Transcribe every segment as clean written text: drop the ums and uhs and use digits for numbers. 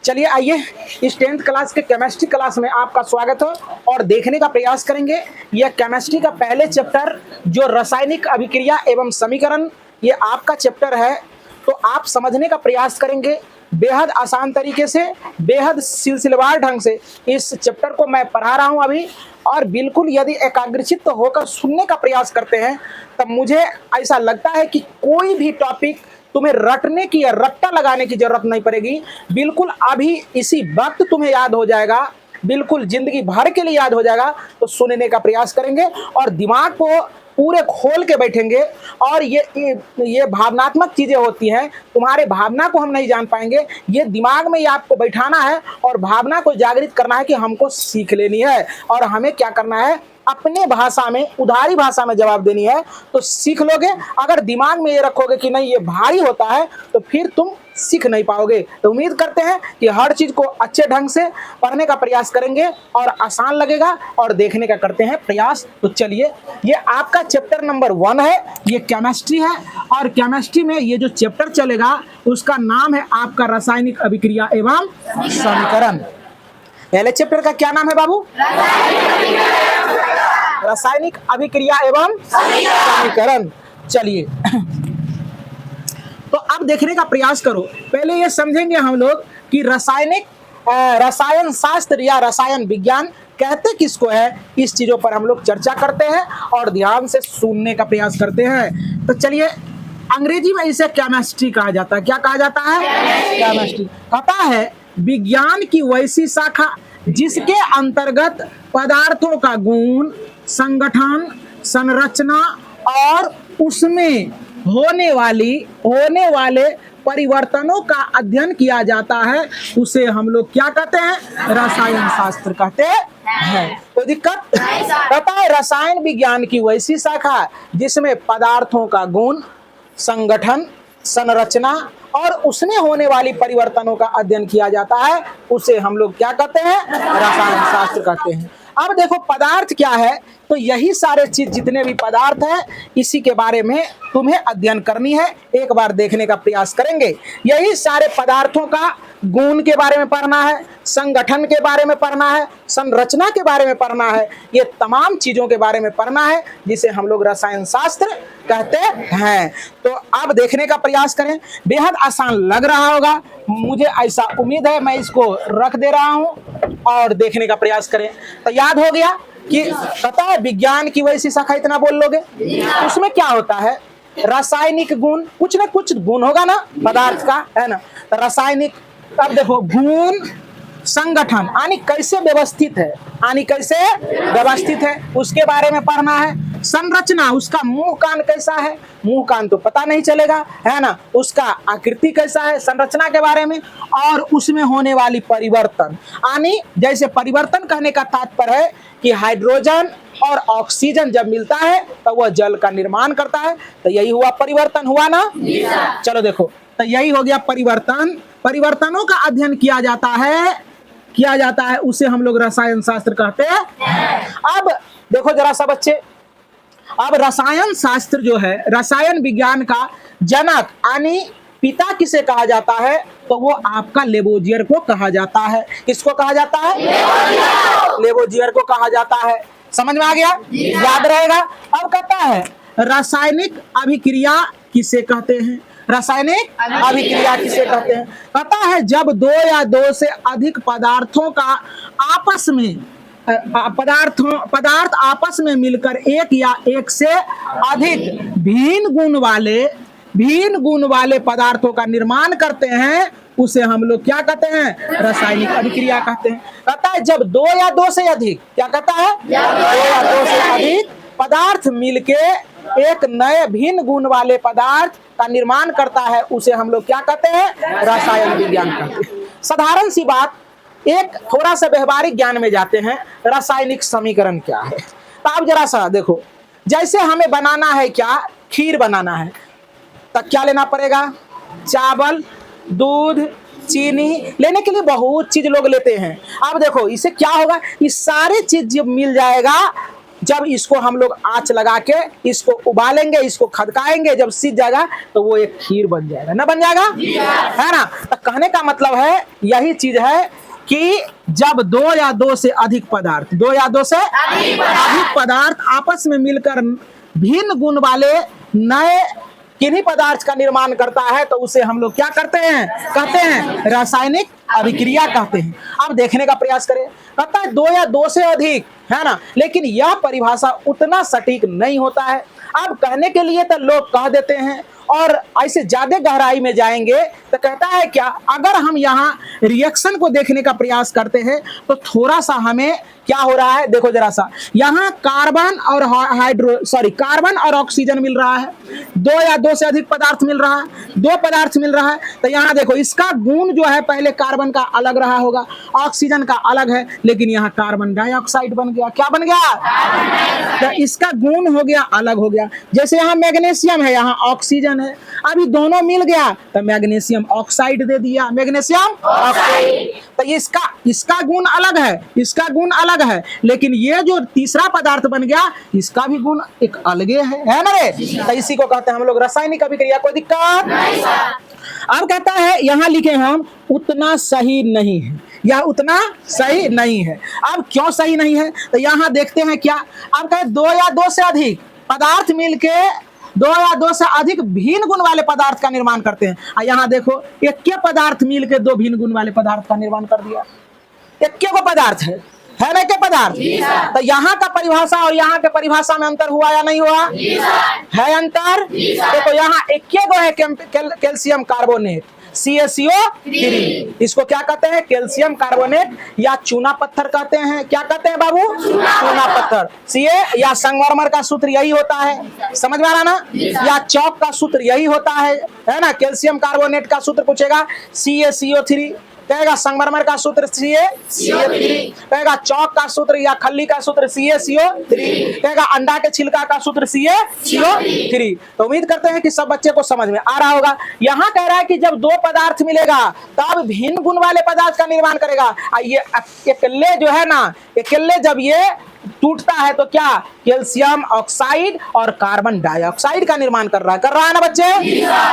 चलिए आइए इस 10th क्लास के केमिस्ट्री क्लास में आपका स्वागत हो और देखने का प्रयास करेंगे यह केमिस्ट्री का पहले चैप्टर जो रासायनिक अभिक्रिया एवं समीकरण, ये आपका चैप्टर है। तो आप समझने का प्रयास करेंगे बेहद आसान तरीके से, बेहद सिलसिलेवार ढंग से इस चैप्टर को मैं पढ़ा रहा हूं अभी। और बिल्कुल यदि एकाग्रचित्त होकर सुनने का प्रयास करते हैं तब मुझे ऐसा लगता है कि कोई भी टॉपिक तुम्हें रटने की या रट्टा लगाने की जरूरत नहीं पड़ेगी। बिल्कुल अभी इसी वक्त तुम्हें याद हो जाएगा, बिल्कुल जिंदगी भर के लिए याद हो जाएगा। तो सुनने का प्रयास करेंगे और दिमाग को पूरे खोल के बैठेंगे। और ये भावनात्मक चीजें होती हैं, तुम्हारे भावना को हम नहीं जान पाएंगे। ये दिमाग में ये आपको बैठाना है और भावना को जागृत करना है कि हमको सीख लेनी है और हमें क्या करना है, अपने भाषा में, उधारी भाषा में जवाब देनी है। तो सीख लोगे। अगर दिमाग में ये रखोगे कि नहीं ये भारी होता है तो फिर तुम सीख नहीं पाओगे। तो उम्मीद करते हैं कि हर चीज को अच्छे ढंग से पढ़ने का प्रयास करेंगे और आसान लगेगा और देखने का करते हैं प्रयास। तो चलिए, ये आपका चैप्टर नंबर 1 है, ये केमिस्ट्री है। और केमिस्ट्री में ये जो चैप्टर चलेगा उसका नाम है आपका रासायनिक अभिक्रिया एवं समीकरण। पहले चैप्टर का क्या नाम है बाबू? रासायनिक अभिक्रिया एवं समीकरण। चलिए तो अब देखने का प्रयास करो। पहले ये समझेंगे हम लोग कि रसायन शास्त्र या रसायन विज्ञान कहते किसको है। इस चीजों पर हम लोग चर्चा करते हैं और ध्यान से सुनने का प्रयास करते हैं। तो चलिए, अंग्रेजी में इसे केमिस्ट्री कहा जाता है। क्या कहा जाता है? केमिस्ट्री। पता है विज्ञान की वैसी शाखा जिसके अंतर्गत पदार्थों का गुण, संगठन, संरचना और उसमें होने वाले परिवर्तनों का अध्ययन किया जाता है, उसे हम लोग क्या कहते हैं? रसायन शास्त्र कहते हैं। कोई दिक्कत? पता है रसायन विज्ञान की वैसी शाखा जिसमें पदार्थों का गुण, संगठन, संरचना और उसमें होने वाली परिवर्तनों का अध्ययन किया जाता है, उसे हम लोग क्या कहते हैं? रसायन शास्त्र कहते हैं। अब देखो पदार्थ क्या है, तो यही सारे चीज जितने भी पदार्थ हैं इसी के बारे में तुम्हें अध्ययन करनी है। एक बार देखने का प्रयास करेंगे। यही सारे पदार्थों का गुण के बारे में पढ़ना है, संगठन के बारे में पढ़ना है, संरचना के बारे में पढ़ना है। ये तमाम चीजों के बारे में पढ़ना है जिसे हम लोग रसायन शास्त्र कहते हैं। तो अब देखने का प्रयास करें। बेहद आसान लग रहा होगा, मुझे ऐसा उम्मीद है। मैं इसको रख दे रहा हूं और देखने का प्रयास करें। तो याद हो गया कि पता है विज्ञान की वैसी शाखा, इतना बोल लोगे। उसमें क्या होता है? रासायनिक गुण, कुछ ना कुछ गुण होगा ना पदार्थ का, है ना। तो रासायनिक, अब देखो गुण, संगठन यानी कैसे व्यवस्थित है, उसके बारे में पढ़ना है। संरचना, उसका मुंह कान कैसा है, मुंह कान तो पता नहीं चलेगा, है ना। उसका आकृति कैसा है, संरचना के बारे में। और उसमें होने वाली परिवर्तन, यानी जैसे परिवर्तन कहने का तात्पर्य है कि हाइड्रोजन और ऑक्सीजन जब मिलता है तो वह जल का निर्माण करता है। तो यही हुआ परिवर्तन, हुआ ना। चलो देखो, तो यही हो गया परिवर्तन। परिवर्तनों का अध्ययन किया जाता है, उसे हम लोग रसायन शास्त्र कहते हैं। अब देखो जरा सा बच्चे, अब रसायन शास्त्र जो है, रसायन विज्ञान का जनक यानी पिता किसे कहा जाता है? तो वो आपका लेवोजियर को कहा जाता है। किसको कहा जाता है? लेवोजियर को कहा जाता है। समझ में आ गया? याद रहेगा। अब कहता है रासायनिक अभिक्रिया किसे कहते हैं? रासायनिक अभिक्रिया किसे कहते हैं? कहता है जब दो या दो से अधिक पदार्थों का आपस में पदार्थ आपस में मिलकर एक या एक से अधिक भिन्न गुण वाले पदार्थों का निर्माण करते हैं, उसे हम लोग क्या कहते हैं? रासायनिक अभिक्रिया कहते हैं। कहता है जब दो या दो से अधिक, क्या कहता है? दो या दो से अधिक पदार्थ मिलके एक नए भिन्न गुण वाले पदार्थ का निर्माण करता है, उसे हम लोग क्या कहते हैं? रसायन विज्ञान कहते हैं। साधारण सी बात, एक थोड़ा सा व्यवहारिक ज्ञान में जाते हैं। रासायनिक समीकरण क्या है? तो आप जरा सा देखो, जैसे हमें बनाना है क्या, खीर बनाना है, तो क्या लेना पड़ेगा? चावल, दूध, चीनी लेने के लिए बहुत चीज लोग लेते हैं। अब देखो इसे क्या होगा, ये सारे चीज जब मिल जाएगा जब इसको हम लोग आंच लगा के इसको उबालेंगे, इसको खदकाएंगे, जब सीज जाएगा तो वो एक खीर बन जाएगा, ना बन जाएगा, है ना। तो कहने का मतलब है यही चीज है कि जब दो या दो से अधिक पदार्थ, दो या दो से अधिक पदार्थ आपस में मिलकर भिन्न गुण वाले नए किन्हीं पदार्थ का निर्माण करता है तो उसे हम लोग क्या करते हैं, कहते हैं रासायनिक अभिक्रिया कहते हैं। अब देखने का प्रयास करें, कहता है दो या दो से अधिक, है ना, लेकिन यह परिभाषा उतना सटीक नहीं होता है। अब कहने के लिए तो लोग कह देते हैं, और ऐसे ज्यादा गहराई में जाएंगे तो कहता है क्या, अगर हम यहाँ रिएक्शन को देखने का प्रयास करते हैं तो थोड़ा सा हमें क्या हो रहा है, देखो जरा सा, यहाँ कार्बन और कार्बन और ऑक्सीजन मिल रहा है, दो या दो से अधिक पदार्थ मिल रहा है, दो पदार्थ मिल रहा है। तो यहाँ देखो इसका गुण जो है पहले कार्बन का अलग रहा होगा, ऑक्सीजन का अलग है, लेकिन यहाँ कार्बन डाइऑक्साइड बन गया, क्या बन गया, तो इसका गुण हो गया, अलग हो गया। जैसे यहाँ मैग्नीशियम है, यहाँ ऑक्सीजन है, अभी दोनों मिल गया तो मैग्नीशियम ऑक्साइड दे दिया, मैग्नीशियम ऑक्साइड। तो इसका गुण अलग है, इसका गुण अलग है, लेकिन ये जो तीसरा पदार्थ बन गया इसका भी गुण एक अलगे है ना रे। तो इसी को कहते हैं हम लोग रासायनिक अभिक्रिया। कोई दिक्कत नहीं। अब कहता है यहाँ लिखे हम उतना सही नहीं है, यह उतना सही नहीं है। अब क्यों सही नहीं है तो यहाँ देखते हैं क्या, अब कहे दो या दो से अधिक पदार्थ मिलके दो या दो से अधिक भिन्न गुण वाले पदार्थ का निर्माण करते हैं। और यहाँ देखो एक के पदार्थ मिलके दो भिन्न गुण वाले पदार्थ का निर्माण कर दिया, एक के को पदार्थ है ना के पदार्थ। तो यहाँ का परिभाषा और यहाँ के परिभाषा में अंतर हुआ या नहीं हुआ, है अंतर। देखो यहाँ एक के गो है कैल्शियम कार्बोनेट CaCO3, इसको क्या कहते हैं, कैल्शियम कार्बोनेट या चूना पत्थर कहते हैं। क्या कहते हैं बाबू, चूना पत्थर। Ca या संगमरमर का सूत्र यही होता है, समझ में आ रहा ना, या चौक का सूत्र यही होता है ना। कैल्शियम कार्बोनेट का सूत्र पूछेगा CaCO3, कहेगा संगमरमर का सूत्र CaCO3, कहेगा चौक का सूत्र या खल्ली का सूत्र CaCO3, कहेगा अंडा के छिलका का सूत्र CaCO3। तो उम्मीद करते हैं कि सब बच्चे को समझ में आ रहा होगा। यहाँ कह रहा है कि जब दो पदार्थ मिलेगा तब भिन्न गुण वाले पदार्थ का निर्माण करेगा। ये अकेले जो है ना, अकेले जब ये टूटता है तो क्या, कैल्शियम ऑक्साइड और कार्बन डाइऑक्साइड का निर्माण कर रहा है ना बच्चे।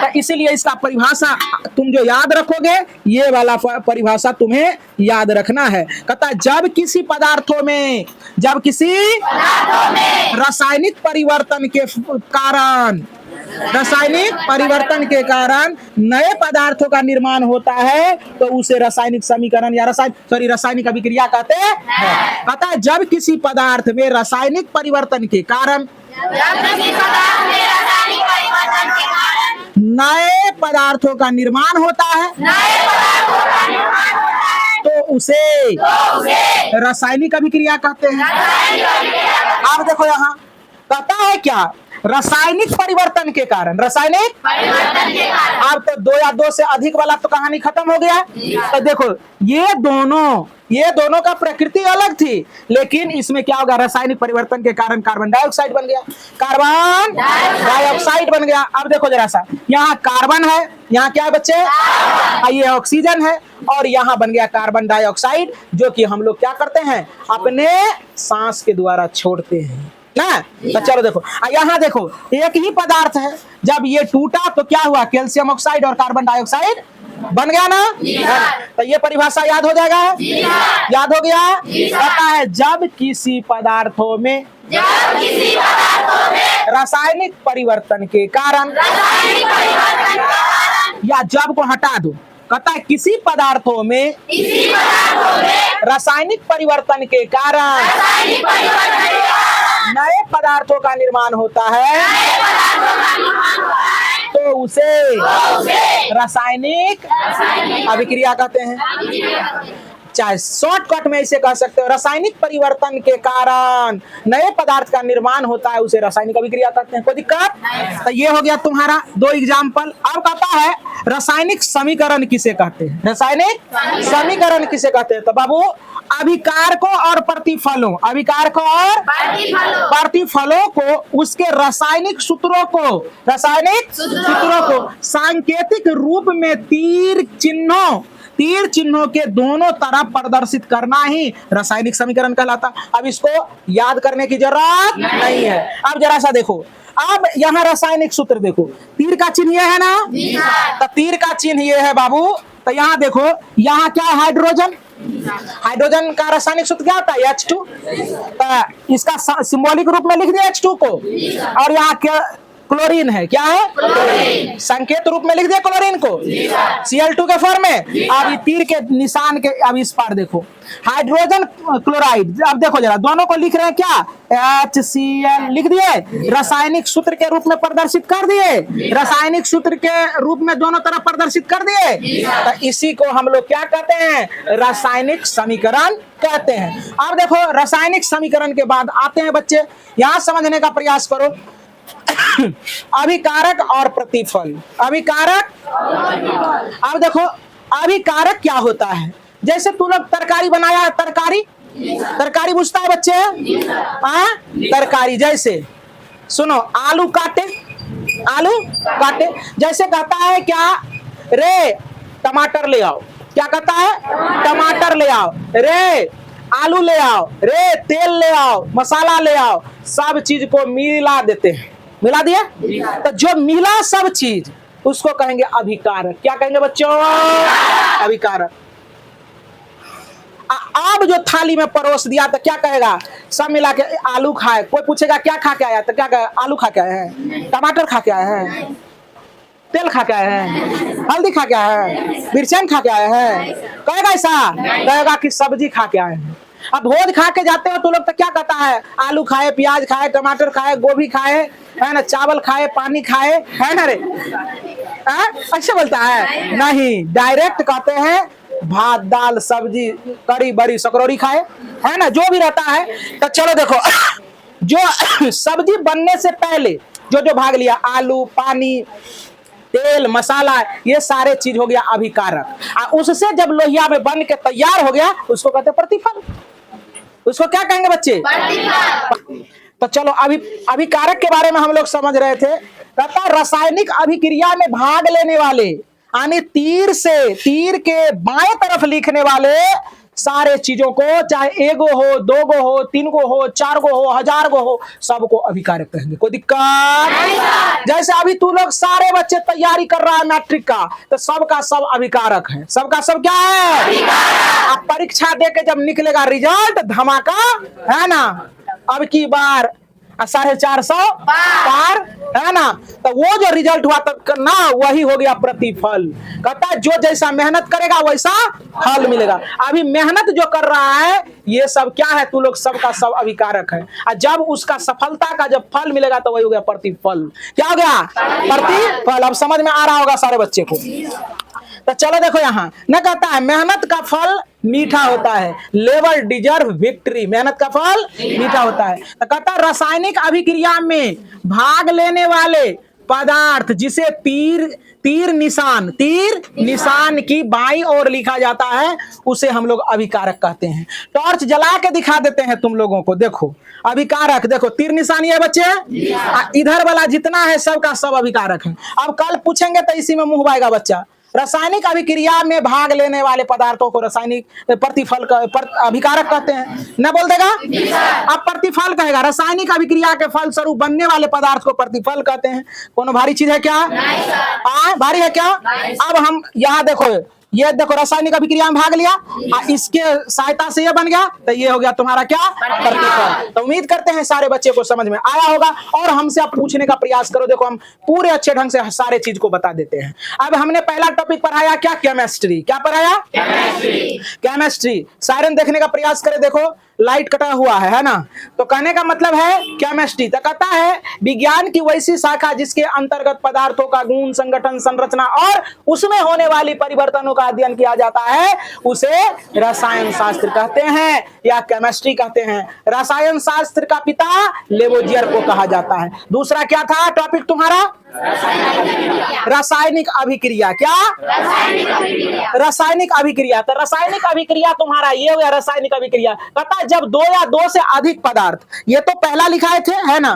तो इसीलिए इसका परिभाषा तुम जो याद रखोगे, ये वाला परिभाषा तुम्हें याद रखना है। कहता है जब किसी पदार्थों में रासायनिक परिवर्तन के कारण नए पदार्थों का निर्माण होता है तो उसे रासायनिक समीकरण या रासायनिक अभिक्रिया कहते हैं। कहता है जब किसी पदार्थ में रासायनिक परिवर्तन के कारण नए पदार्थों का निर्माण होता है तो उसे रासायनिक अभिक्रिया कहते हैं। आप देखो यहाँ कहता है क्या, रासायनिक परिवर्तन के कारण, अब तो दो या दो से अधिक वाला तो कहानी खत्म हो गया। तो देखो ये दोनों का प्रकृति अलग थी, लेकिन इसमें क्या होगा, रासायनिक परिवर्तन के कारण कार्बन डाइऑक्साइड बन गया। अब देखो जरा सा, यहाँ कार्बन है, यहाँ क्या है बच्चे, ये ऑक्सीजन है, और यहाँ बन गया कार्बन डाइऑक्साइड, जो कि हम लोग क्या करते हैं, अपने सांस के द्वारा छोड़ते हैं ना। तो चलो देखो यहाँ देखो एक ही पदार्थ है, जब ये टूटा तो क्या हुआ, कैल्शियम ऑक्साइड और कार्बन डाइऑक्साइड बन गया ना। तो ये परिभाषा याद हो जाएगा, याद हो गया। कहता है जब किसी पदार्थों में रासायनिक परिवर्तन के कारण, या जब को हटा दो, कहता है किसी पदार्थों में रासायनिक परिवर्तन के कारण नए पदार्थों का निर्माण होता है तो उसे रासायनिक अभिक्रिया कहते हैं। चाहे शॉर्टकट में इसे कह सकते हो, रासायनिक परिवर्तन के कारण नए पदार्थ का निर्माण होता है उसे रासायनिक अभिक्रिया कहते हैं। कोई दिक्कत? तो ये हो गया तुम्हारा दो एग्जाम्पल। अब कहता है रासायनिक समीकरण किसे कहते हैं, रासायनिक समीकरण किसे कहते हैं। तो बाबू अभिकारकों और प्रतिफलों को उसके रासायनिक सूत्रों को सांकेतिक रूप में तीर तीर चिन्हों के दोनों तरफ प्रदर्शित करना ही रासायनिक समीकरण कहलाता। अब इसको याद करने की जरूरत नहीं है। अब जरा सा देखो, अब यहाँ रासायनिक सूत्र देखो, तीर का चिन्ह ये है ना, तो तीर का चिन्ह ये है बाबू। तो यहाँ देखो, यहाँ क्या है? हाइड्रोजन। हाइड्रोजन का रासायनिक सूत्र क्या होता है? H2। तो इसका सिंबॉलिक रूप में लिख दिया H2 को, और यहाँ क्या? क्लोरीन है। क्या है? क्लोरीन। संकेत रूप में लिख दिया क्लोरीन को Cl2 के फॉर्म में। अब तीर के निशान के, अब इस पार देखो, हाइड्रोजन क्लोराइड। अब देखो जरा, दोनों को लिख रहे हैं क्या? HCl लिख दिए, रासायनिक सूत्र के रूप में प्रदर्शित कर दिए, रासायनिक सूत्र के रूप में दोनों तरफ प्रदर्शित कर दिए। तो इसी को हम लोग क्या कहते हैं? रासायनिक समीकरण कहते हैं। अब देखो, रासायनिक समीकरण के बाद आते हैं बच्चे, यहां समझने का प्रयास करो, अभिकारक और प्रतिफल। अभिकारक, अब देखो अभिकारक क्या होता है? जैसे तू लोग तरकारी बनाया है, तरकारी, तरकारी बुझता है बच्चे? तरकारी, जैसे सुनो, आलू काटे, आलू काटे, जैसे कहता है क्या? रे टमाटर ले आओ। क्या कहता है? टमाटर ले आओ। रे आलू ले आओ। रे तेल ले आओ, मसाला ले आओ। सब चीज को मिला देते हैं, मिला दिया। तो जो मिला सब चीज, उसको कहेंगे अभिकारक। क्या कहेंगे बच्चों? अभिकारक। अब जो थाली में परोस दिया तो क्या कहेगा? सब मिला के आलू खाए। कोई पूछेगा क्या खा के आया, तो क्या कहेगा? आलू खा के आए हैं, टमाटर खा के आए हैं, तेल खा के आए हैं, हल्दी खा के आए हैं, मिर्चन खा के आए हैं। कहेगा ऐसा? कहेगा कि सब्जी खा के आए हैं। अब भोज खा के जाते हो तो लोग तो क्या कहता है? आलू खाए, प्याज खाए, टमाटर खाए, गोभी खाए, है ना, चावल खाए, पानी खाए, है ना रे? ऐसे बोलता है? नहीं, डायरेक्ट कहते हैं भात, दाल, सब्जी, कड़ी बड़ी सकरौरी खाए, है ना, जो भी रहता है। तो चलो देखो, जो सब्जी बनने से पहले जो जो भाग लिया, आलू, पानी, तेल, मसाला, ये सारे चीज हो गया अभिकारक। उससे जब लोहिया में बन के तैयार हो गया, उसको कहते प्रतिफल। उसको क्या कहेंगे बच्चे? तो चलो, अभिकारक के बारे में हम लोग समझ रहे थे। कहता रासायनिक अभिक्रिया में भाग लेने वाले, यानी तीर के बाएं तरफ लिखने वाले सारे चीजों को, चाहे एगो हो, दो गो हो, तीन गो हो, चार गो हो, हजार गो हो, सबको अभिकारक कहेंगे। कोई दिक्कत? जैसे अभी तू लोग सारे बच्चे तैयारी कर रहा है मैट्रिक का, तो सबका सब अभिकारक है। सबका सब क्या है? अब परीक्षा दे के जब निकलेगा रिजल्ट, धमाका है ना, अब की बार 450 पार, है ना, तो वो जो रिजल्ट हुआ तक ना, वही हो गया प्रतिफल। कहता है जो जैसा मेहनत करेगा वैसा फल मिलेगा। अभी मेहनत जो कर रहा है, ये सब क्या है? तू लोग सबका सब अभिकारक है। और जब उसका सफलता का जब फल मिलेगा, तो वही हो गया प्रतिफल। क्या हो गया? प्रतिफल। अब समझ में आ रहा होगा सारे बच्चे को। तो चलो देखो, यहाँ न कहता है मेहनत का फल मीठा होता है, लेबर डिजर्व विक्ट्री। मेहनत का फल मीठा होता है। तो कहता है रासायनिक अभिक्रिया में भाग लेने वाले पदार्थ जिसे तीर निशान की बाईं ओर लिखा जाता है, उसे हम लोग अभिकारक कहते हैं। टॉर्च जला के दिखा देते हैं तुम लोगों को। देखो अभिकारक, देखो तीर निशान है बच्चे, इधर वाला जितना है सबका सब अभिकारक है। अब कल पूछेंगे तो इसी में मुंह बाएगा बच्चा। रासायनिक अभिक्रिया में भाग लेने वाले पदार्थों को रासायनिक प्रतिफल अभिकारक कहते हैं। न बोल देगा? अब प्रतिफल कहेगा। रासायनिक अभिक्रिया के फल स्वरूप बनने वाले पदार्थ को प्रतिफल कहते हैं। कोनो भारी चीज है क्या? भारी है क्या? अब हम यहाँ देखो, ये देखो रासायनिक अभिक्रिया में भाग लिया, इसके सहायता से ये बन गया, तो ये हो गया तुम्हारा क्या? प्रतिफल। तो उम्मीद करते हैं सारे बच्चे को समझ में आया होगा, और हमसे आप पूछने का प्रयास करो। देखो हम पूरे अच्छे ढंग से सारे चीज को बता देते हैं। अब हमने पहला टॉपिक पढ़ाया क्या? केमिस्ट्री। क्या पढ़ाया? केमिस्ट्री। सायरन देखने का प्रयास करें। देखो लाइट कटा हुआ है ना, तो कहने का मतलब है केमिस्ट्री। तो कहता है विज्ञान की वैसी शाखा जिसके अंतर्गत पदार्थों का गुण, संगठन, संरचना और उसमें होने वाली परिवर्तनों का अध्ययन किया जाता है, उसे रसायन शास्त्र कहते हैं या केमिस्ट्री कहते हैं। रसायन शास्त्र का पिता लेवोजियर को कहा जाता है। दूसरा क्या था टॉपिक तुम्हारा? रासायनिक अभिक्रिया। क्या? रासायनिक अभिक्रिया। तो रासायनिक अभिक्रिया तुम्हारा ये हो गया रासायनिक अभिक्रिया। पता है जब दो या दो से अधिक पदार्थ, ये तो पहला लिखाए थे है ना,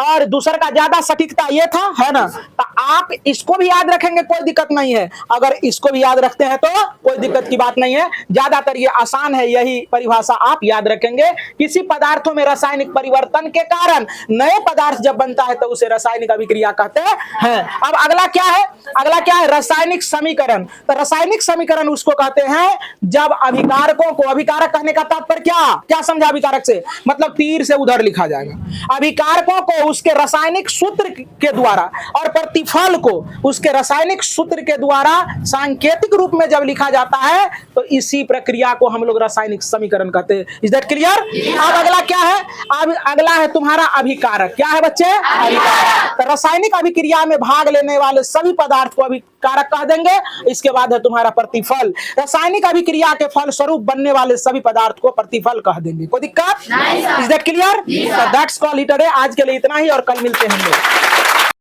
और दूसरे का ज्यादा सटीकता ये था है ना, तो आप इसको भी याद रखेंगे कोई दिक्कत नहीं है। अगर इसको भी याद रखते हैं तो कोई दिक्कत की बात नहीं है, ज्यादातर ये आसान है, यही परिभाषा आप याद रखेंगे। किसी पदार्थों में रासायनिक परिवर्तन के कारण नए पदार्थ जब बनता है तो उसे रासायनिक अभिक्रिया कहते हैं। अब अगला क्या है? अगला क्या है? रासायनिक समीकरण। तो रासायनिक समीकरण उसको कहते हैं जब अभिकारकों को, अभिकारक कहने का तात्पर्य क्या समझा अभिकारक से? मतलब तीर से उधर लिखा जाएगा। अभिकारकों को उसके रासायनिक सूत्र के द्वारा और प्रतिफल को उसके रासायनिक सूत्र के द्वारा सांकेतिक रूप में जब लिखा जाता है तो इसी प्रक्रिया को हम लोग रासायनिक समीकरण कहते हैं। Is that clear? अब अगला क्या है? अब अगला है तुम्हारा अभिकारक। क्या है बच्चे? अभिकारक। तो रासायनिक अभिक्रिया में भाग लेने वाले सभी पदार्थ को अभिकारक कह देंगे। इसके बाद है तुम्हारा प्रतिफल। रासायनिक अभिक्रिया के फल स्वरूप बनने वाले सभी पदार्थ को प्रतिफल कह देंगे। कोई दिक्कत? Is that clear? That's call it a day. आज के लिए इतना ही और कल मिलते हैं हम लोग।